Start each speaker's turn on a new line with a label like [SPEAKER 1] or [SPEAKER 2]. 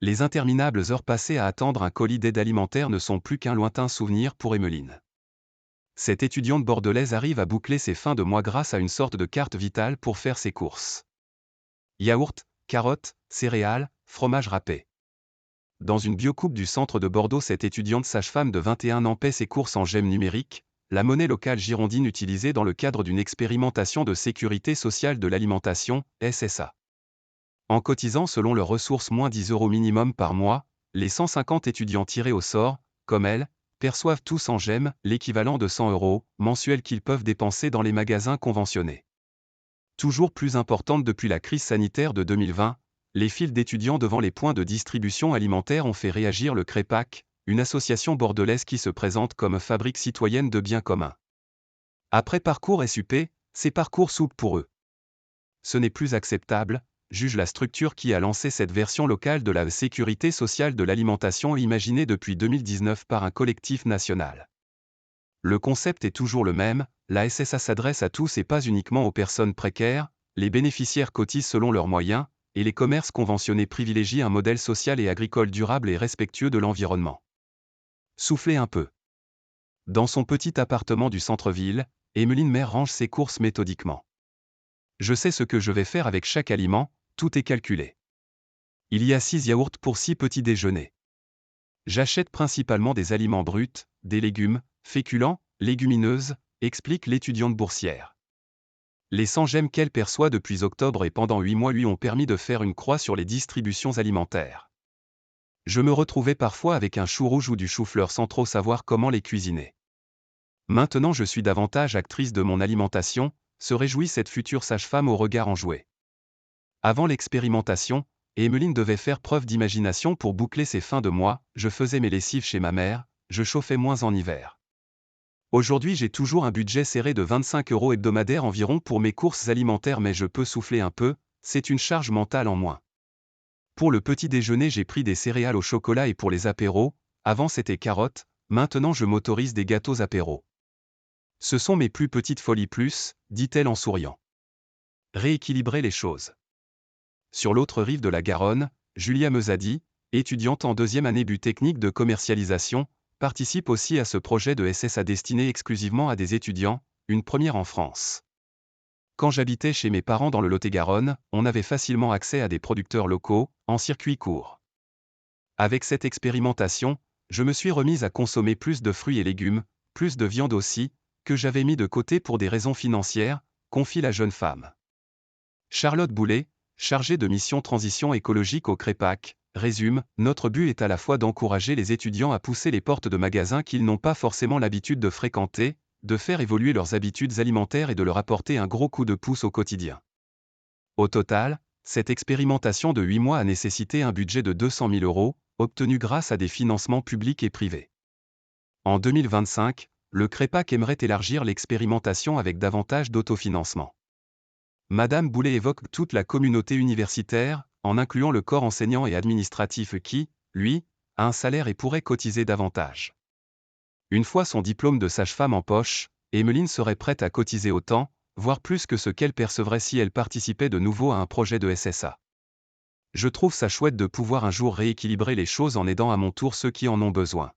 [SPEAKER 1] Les interminables heures passées à attendre un colis d'aide alimentaire ne sont plus qu'un lointain souvenir pour Emmeline. Cette étudiante bordelaise arrive à boucler ses fins de mois grâce à une sorte de carte vitale pour faire ses courses. Yaourt, carottes, céréales, fromage râpé. Dans une biocoupe du centre de Bordeaux, cette étudiante sage-femme de 21 ans paie ses courses en gemmes numériques, la monnaie locale girondine utilisée dans le cadre d'une expérimentation de sécurité sociale de l'alimentation, SSA. En cotisant selon leurs ressources moins 10 € minimum par mois, les 150 étudiants tirés au sort, comme elle, perçoivent tous en gemmes l'équivalent de 100 € mensuels qu'ils peuvent dépenser dans les magasins conventionnés. Toujours plus importante depuis la crise sanitaire de 2020, les files d'étudiants devant les points de distribution alimentaire ont fait réagir le CREPAC, une association bordelaise qui se présente comme fabrique citoyenne de biens communs. Après Parcours SUP, c'est Parcours Soupe pour eux. Ce n'est plus acceptable, juge la structure qui a lancé cette version locale de la sécurité sociale de l'alimentation imaginée depuis 2019 par un collectif national. Le concept est toujours le même, la SSA s'adresse à tous et pas uniquement aux personnes précaires, les bénéficiaires cotisent selon leurs moyens, et les commerces conventionnés privilégient un modèle social et agricole durable et respectueux de l'environnement. Soufflez un peu. Dans son petit appartement du centre-ville, Emmeline Mère range ses courses méthodiquement. Je sais ce que je vais faire avec chaque aliment, tout est calculé. Il y a 6 yaourts pour 6 petits déjeuners. J'achète principalement des aliments bruts, des légumes, féculents, légumineuses, explique l'étudiante boursière. Les 100 gemmes qu'elle perçoit depuis octobre et pendant 8 mois lui ont permis de faire une croix sur les distributions alimentaires. Je me retrouvais parfois avec un chou rouge ou du chou-fleur sans trop savoir comment les cuisiner. Maintenant je suis davantage actrice de mon alimentation, se réjouit cette future sage-femme au regard enjoué. Avant l'expérimentation, Emmeline devait faire preuve d'imagination pour boucler ses fins de mois, je faisais mes lessives chez ma mère, je chauffais moins en hiver. Aujourd'hui j'ai toujours un budget serré de 25 € hebdomadaires environ pour mes courses alimentaires mais je peux souffler un peu, c'est une charge mentale en moins. Pour le petit déjeuner j'ai pris des céréales au chocolat et pour les apéros, avant c'était carottes, maintenant je m'autorise des gâteaux apéros. Ce sont mes plus petites folies plus, dit-elle en souriant. Rééquilibrer les choses. Sur l'autre rive de la Garonne, Julia Mesadi, étudiante en 2e année BU technique de commercialisation, participe aussi à ce projet de SSA destiné exclusivement à des étudiants, une première en France. Quand j'habitais chez mes parents dans le Lot-et-Garonne, on avait facilement accès à des producteurs locaux, en circuit court. Avec cette expérimentation, je me suis remise à consommer plus de fruits et légumes, plus de viande aussi, que j'avais mis de côté pour des raisons financières, confie la jeune femme. Charlotte Boulet, chargée de mission transition écologique au CREPAC, résume, notre but est à la fois d'encourager les étudiants à pousser les portes de magasins qu'ils n'ont pas forcément l'habitude de fréquenter, de faire évoluer leurs habitudes alimentaires et de leur apporter un gros coup de pouce au quotidien. Au total, cette expérimentation de 8 mois a nécessité un budget de 200 000 €, obtenu grâce à des financements publics et privés. En 2025, le CREPAC aimerait élargir l'expérimentation avec davantage d'autofinancement. Madame Boulet évoque toute la communauté universitaire, en incluant le corps enseignant et administratif qui, lui, a un salaire et pourrait cotiser davantage. Une fois son diplôme de sage-femme en poche, Emmeline serait prête à cotiser autant, voire plus que ce qu'elle percevrait si elle participait de nouveau à un projet de SSA. Je trouve ça chouette de pouvoir un jour rééquilibrer les choses en aidant à mon tour ceux qui en ont besoin.